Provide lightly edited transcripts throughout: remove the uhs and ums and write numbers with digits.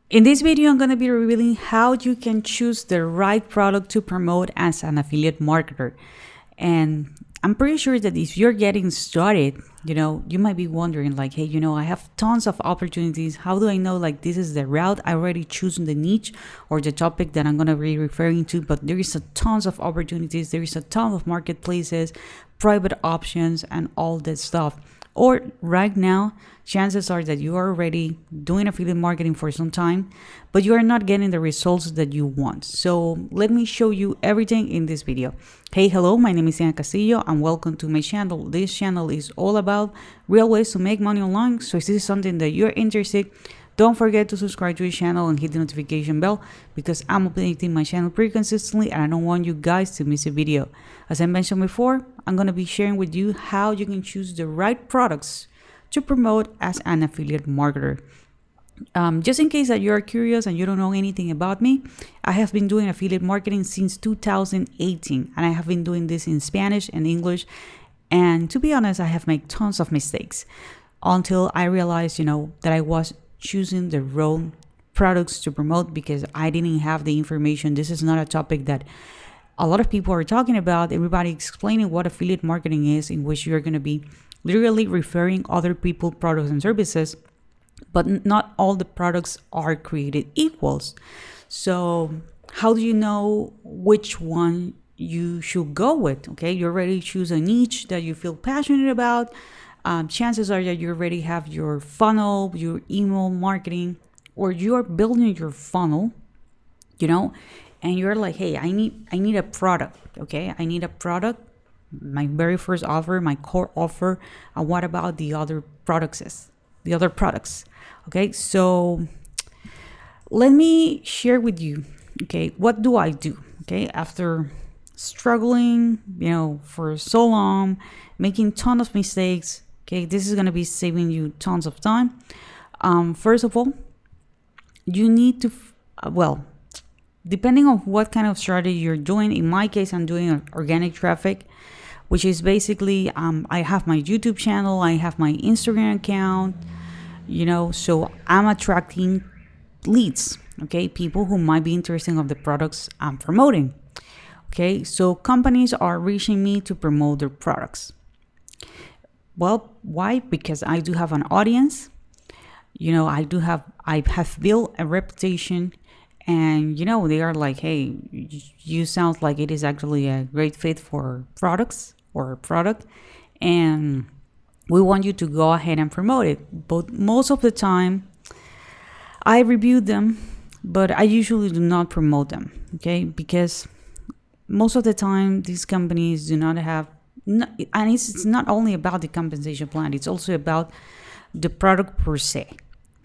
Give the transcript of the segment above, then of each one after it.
In this video, I'm going to be revealing how you can choose the right product to promote as an affiliate marketer. And I'm pretty sure that if you're getting started, you might be wondering like, hey, I have tons of opportunities. How do I know like this is the route? I already chosen the niche or the topic that I'm going to be referring to, but there is a tons of opportunities. There is a ton of marketplaces, private options, and all that stuff. Or right now, chances are that you are already doing affiliate marketing for some time, but you are not getting the results that you want. So let me show you everything in this video. Hey, hello, my name is Diana Castillo and welcome to my channel. This channel is all about real ways to make money online. So if this is something that you're interested, don't forget to subscribe to the channel and hit the notification bell because I'm updating my channel pretty consistently and I don't want you guys to miss a video. As I mentioned before, I'm going to be sharing with you how you can choose the right products to promote as an affiliate marketer. Just in case that you're curious and you don't know anything about me, I have been doing affiliate marketing since 2018 and I have been doing this in Spanish and English. And to be honest, I have made tons of mistakes until I realized, that I was choosing the wrong products to promote because I didn't have the information. This is not a topic that a lot of people are talking about. Everybody explaining what affiliate marketing is, in which you're going to be literally referring other people products and services, but not all the products are created equals. So how do you know which one you should go with? Okay, you already choose a niche that you feel passionate about. Chances are that you already have your funnel, your email marketing, or you're building your funnel, and you're like, hey, I need a product. Okay, I need a product, my very first offer, my core offer. And what about the other products? Okay, so let me share with you. Okay, what do I do? Okay, after struggling, for so long, making tons of mistakes. Okay, this is going to be saving you tons of time. First of all, you need to, depending on what kind of strategy you're doing. In my case, I'm doing organic traffic, which is basically, I have my YouTube channel, I have my Instagram account, so I'm attracting leads, okay, people who might be interested of the products I'm promoting. Okay, so companies are reaching me to promote their products. Well, why? Because I do have an audience. I have built a reputation, and they are like, hey, you sound like it is actually a great fit for products or a product, and we want you to go ahead and promote it. But most of the time, I review them, but I usually do not promote them. Okay, because most of the time these companies do not have. And it's not only about the compensation plan, it's also about the product per se.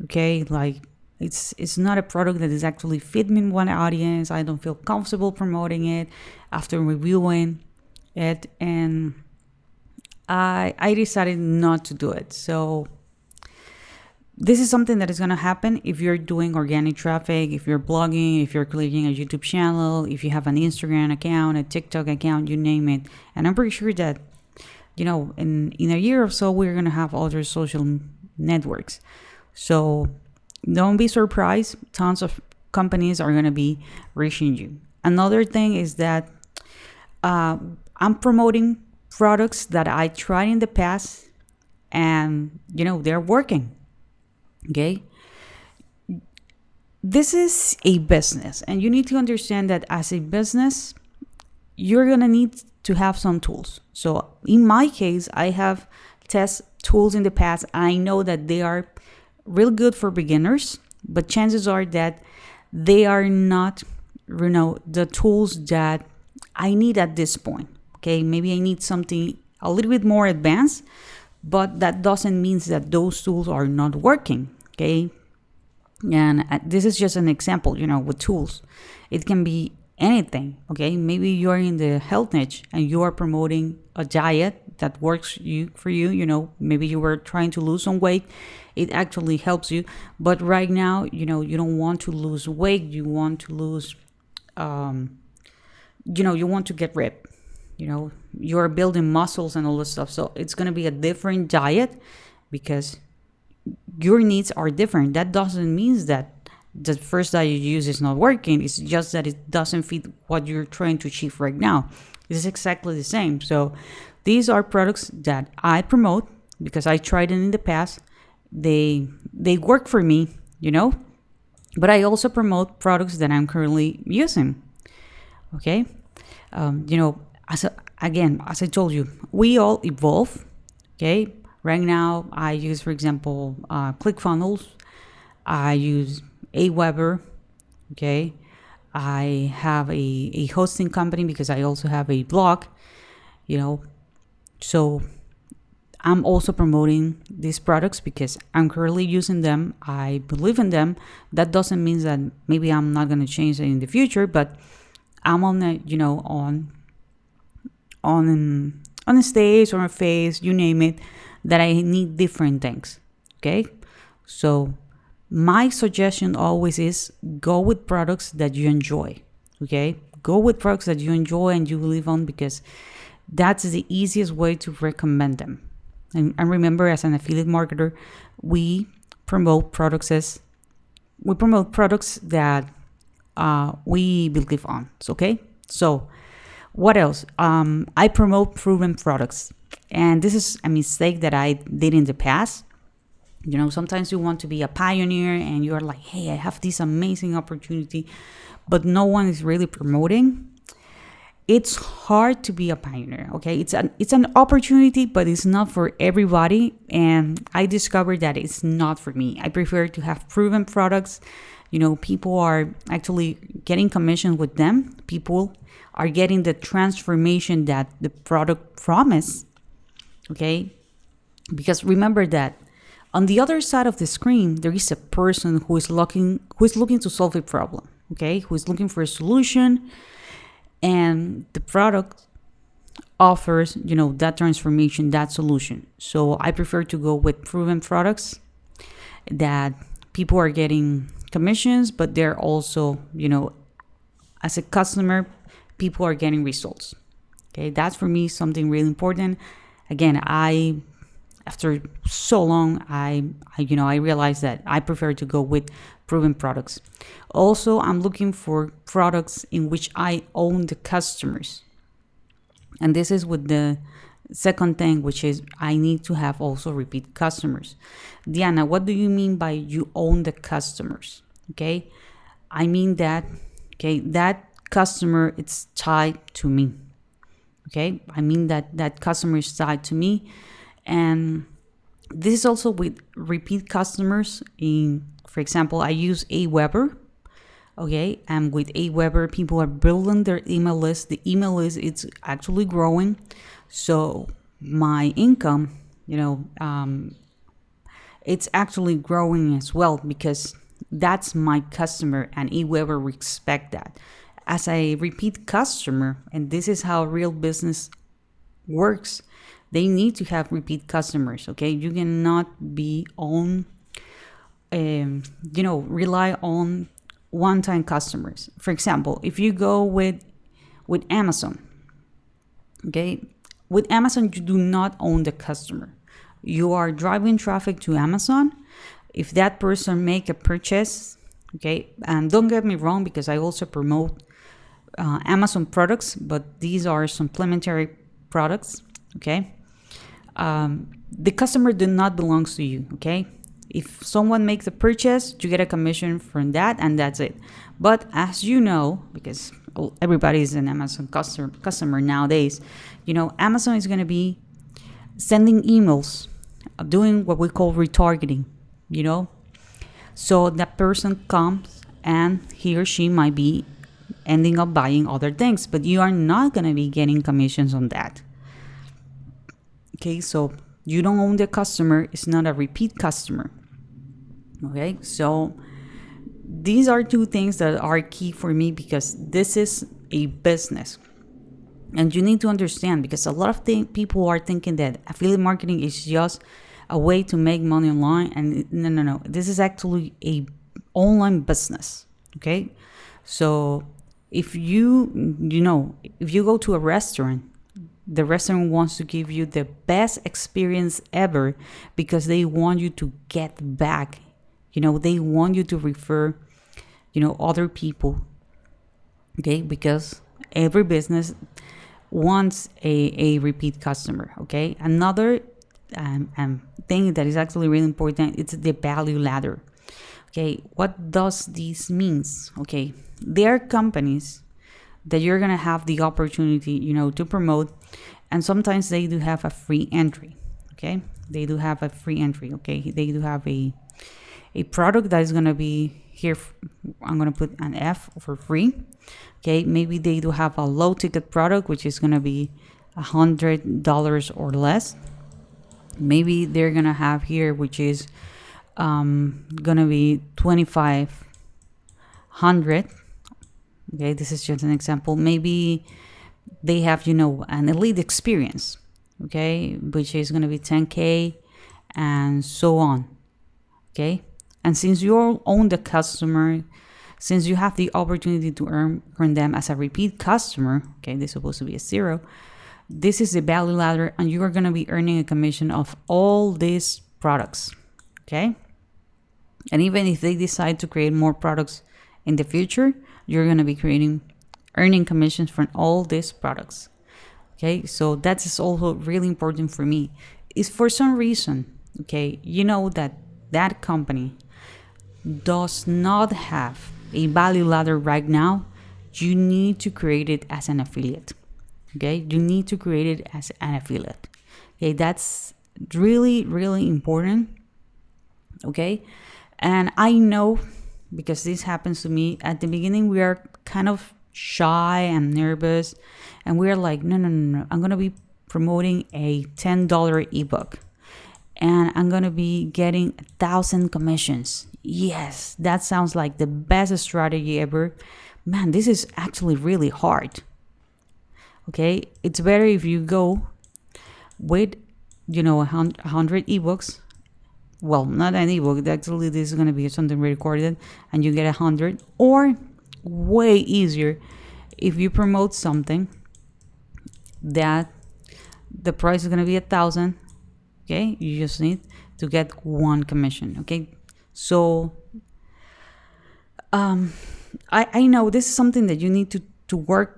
Okay, like it's not a product that is actually fitting one audience. I don't feel comfortable promoting it after reviewing it, and I decided not to do it. So this is something that is going to happen if you're doing organic traffic, if you're blogging, if you're creating a YouTube channel, if you have an Instagram account, a TikTok account, you name it. And I'm pretty sure that, in a year or so, we're going to have other social networks. So don't be surprised. Tons of companies are going to be reaching you. Another thing is that I'm promoting products that I tried in the past and, they're working. Okay, this is a business, and you need to understand that as a business, you're gonna need to have some tools. So in my case, I have test tools in the past. I know that they are real good for beginners, but chances are that they are not, the tools that I need at this point. Okay, maybe I need something a little bit more advanced, but that doesn't mean that those tools are not working. Okay, and this is just an example. With tools, it can be anything. Okay, maybe you're in the health niche and you are promoting a diet that works for you. Maybe you were trying to lose some weight, it actually helps you, but right now, you don't want to lose weight. You want to lose you want to get ripped. You're building muscles and all this stuff. So it's going to be a different diet because your needs are different. That doesn't mean that the first that you use is not working. It's just that it doesn't fit what you're trying to achieve right now. It's exactly the same. So these are products that I promote because I tried it in the past. They work for me, but I also promote products that I'm currently using. Okay. As I told you, we all evolve. Okay. Right now, I use, for example, ClickFunnels. I use Aweber. Okay. I have a hosting company because I also have a blog, so I'm also promoting these products because I'm currently using them. I believe in them. That doesn't mean that maybe I'm not going to change it in the future, but I'm on a, on a stage or a phase, you name it, that I need different things. Okay. So my suggestion always is go with products that you enjoy. Okay. Go with products that you enjoy and you believe on, because that's the easiest way to recommend them. And remember, as an affiliate marketer, we promote products that we believe on. Okay. So what else? I promote proven products. And this is a mistake that I did in the past. Sometimes you want to be a pioneer and you're like, hey, I have this amazing opportunity, but no one is really promoting. It's hard to be a pioneer. Okay. It's an opportunity, but it's not for everybody. And I discovered that it's not for me. I prefer to have proven products. People are actually getting commission with them. People are getting the transformation that the product promised. Okay. Because remember that on the other side of the screen, there is a person who is looking to solve a problem. Okay. Who is looking for a solution, and the product offers, that transformation, that solution. So I prefer to go with proven products that people are getting commissions, but they're also, as a customer, people are getting results. Okay, that's for me something really important. Again, after so long, I realized that I prefer to go with proven products. Also, I'm looking for products in which I own the customers. And this is with the second thing, which is I need to have also repeat customers. Diana, what do you mean by you own the customers? Okay, I mean that, that customer, it's tied to me. Okay, I mean that customer is tied to me. And this is also with repeat customers. For example, I use Aweber. Okay, and with Aweber, people are building their email list. The email list, it's actually growing. So my income, it's actually growing as well, because that's my customer, and Aweber respect that. As a repeat customer, and this is how real business works, they need to have repeat customers. Okay, you cannot be on, rely on one-time customers. For example, if you go with Amazon, okay, with Amazon, you do not own the customer. You are driving traffic to Amazon. If that person make a purchase, okay, and don't get me wrong, because I also promote Amazon products, but these are supplementary products. Okay, the customer do not belongs to you. Okay, if someone makes a purchase, you get a commission from that, and that's it. But as you know, because everybody is an Amazon customer nowadays, Amazon is going to be sending emails, doing what we call retargeting. So that person comes and he or she might be ending up buying other things, but you are not going to be getting commissions on that. Okay, so you don't own the customer. It's not a repeat customer. Okay, so these are two things that are key for me, because this is a business. And you need to understand, because a lot of people are thinking that affiliate marketing is just a way to make money online. And no. This is actually a online business. Okay, so if you go to a restaurant, the restaurant wants to give you the best experience ever, because they want you to get back. They want you to refer other people. Okay, because every business wants a repeat customer. Okay, another thing that is actually really important, it's the value ladder. Okay, what does this means? Okay, there are companies that you're gonna have the opportunity, to promote, and sometimes they do have a free entry. Okay, they do have a free entry. Okay, they do have a product that is gonna be here. I'm gonna put an F for free. Okay, maybe they do have a low ticket product, which is gonna be $100 or less. Maybe they're gonna have here, which is gonna be 2,500. Okay, this is just an example. Maybe they have, an elite experience, okay, which is gonna be 10K and so on. Okay, and since you own the customer, since you have the opportunity to earn them as a repeat customer, okay, this is supposed to be a 0. This is the value ladder, and you are going to be earning a commission of all these products. Okay, and even if they decide to create more products in the future, you're going to be earning commissions from all these products. Okay, so that is also really important for me. Is for some reason, okay, that company does not have a value ladder right now, you need to create it as an affiliate. Okay, you need to create it as an affiliate. Okay, that's really, really important. Okay, and I know, because this happens to me at the beginning, we are kind of shy and nervous, and we're like, no, I'm gonna be promoting a $10 ebook, and I'm gonna be getting 1,000 commissions. Yes, that sounds like the best strategy ever. Man, this is actually really hard. Okay, it's better if you go with 100 ebooks. Well, not an ebook, actually this is going to be something recorded, and you get 100. Or way easier, if you promote something that the price is going to be 1,000. Okay, you just need to get 1 commission. Okay, so I know this is something that you need to work,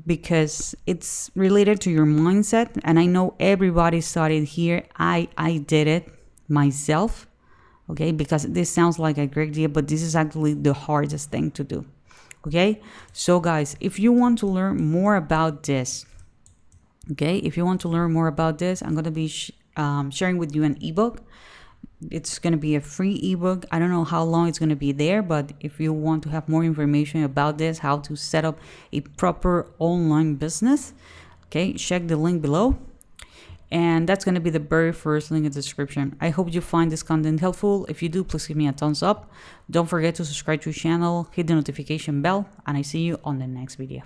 because it's related to your mindset, and I know everybody started here. I did it myself. Okay, because this sounds like a great idea, but this is actually the hardest thing to do. Okay, so guys, if you want to learn more about this, I'm going to be sharing with you an ebook. It's going to be a free ebook. I don't know how long it's going to be there, but if you want to have more information about this, how to set up a proper online business, okay, check the link below. And that's going to be the very first link in the description. I hope you find this content helpful. If you do, please give me a thumbs up. Don't forget to subscribe to the channel, hit the notification bell, and I see you on the next video.